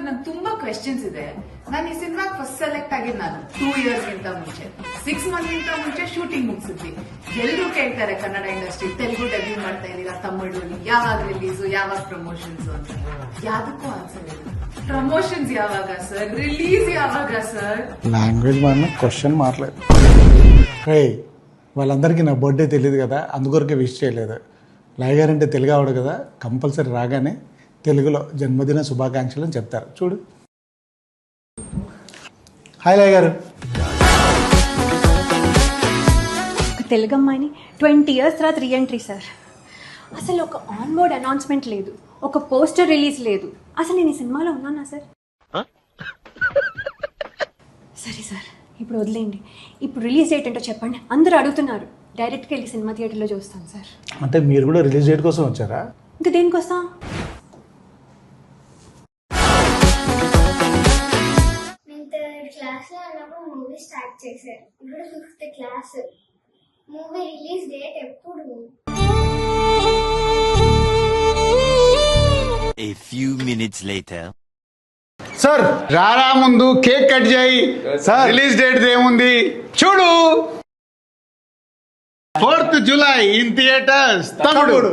ನನ್ ತುಂಬಾ ಕ್ವೆಶ್ಚನ್ಸ್ ಇದೆ. ನಾನು ಈ ಸಿನಿಮಾಗೆ ಫಸ್ಟ್ ಸೆಲೆಕ್ಟ್ ಆಗಿದ್ದು ನಾನು 2 years ಗಿಂತ ಮುಂಚೆ, 6 months ಗಿಂತ ಮುಂಚೆ ಶೂಟಿಂಗ್ ಮುಗಿಸಿದ್ವಿ. ಎಲ್ಲರೂ ಕೇಳ್ತಾರೆ ಕನ್ನಡ ಇಂಡಸ್ಟ್ರಿ ತೆಲುಗು ಡಬ್ಬಿಂಗ್ ಮಾಡ್ತಾ ಇದೀರಾ, ತಮಿಳು ಯಾವಾಗ ರಿಲೀಸು, ಯಾವಾಗ ಪ್ರಮೋಷನ್ಸ್ ಅಂತ. ಯಾವ್ದಕ್ಕೂ ಆನ್ಸರ್ ಇಲ್ಲ. ప్రమోషన్స్ యావాగా సార్, రిలీజ్ యావాగా సార్. లాంగ్వేజ్ మన క్వశ్చన్ మారలేదు. వాళ్ళందరికీ నా బర్త్డే తెలియదు కదా, అందుకొరకే విష్ చేయలేదు. లయ గారు అంటే తెలుగు ఆవిడ కదా, కంపల్సరీ రాగానే తెలుగులో జన్మదిన శుభాకాంక్షలు అని చెప్తారు. చూడు. హాయ్ లయ గారు. ఒక తెలుగు అమ్మాయిని 20 years తర్వాత రీఎంట్రీ సార్. అసలు ఒక ఆన్ బోర్డ్ అనౌన్స్మెంట్ లేదు, ఒక పోస్టర్ రిలీజ్ లేదు. అసలు నేను ఈ సినిమాలో ఉన్నానా సార్? సరే సార్, ఇప్పుడు వదిలేండి. ఇప్పుడు రిలీజ్ డేట్ ఏంటో చెప్పండి. అందరూ అడుగుతున్నారు. డైరెక్ట్గా వెళ్ళి సినిమా థియేటర్లో చూస్తాను సార్. అంటే మీరు కూడా రిలీజ్ డేట్ కోసం వచ్చారా? ఇంకా దేనికి వస్తాం? నేను 3rd క్లాస్లో ఉన్నప్పుడు మూవీ స్టార్ట్ చేశారు. ఇప్పుడు 5th class. Movie release date ఎప్పుడు? A few minutes later. Sir రారా, ముందు కేక్ కట్ చేయి. సార్ రిలీజ్ డేట్ ఏముంది చూడు. 4th July in theatres. తమ్ముడు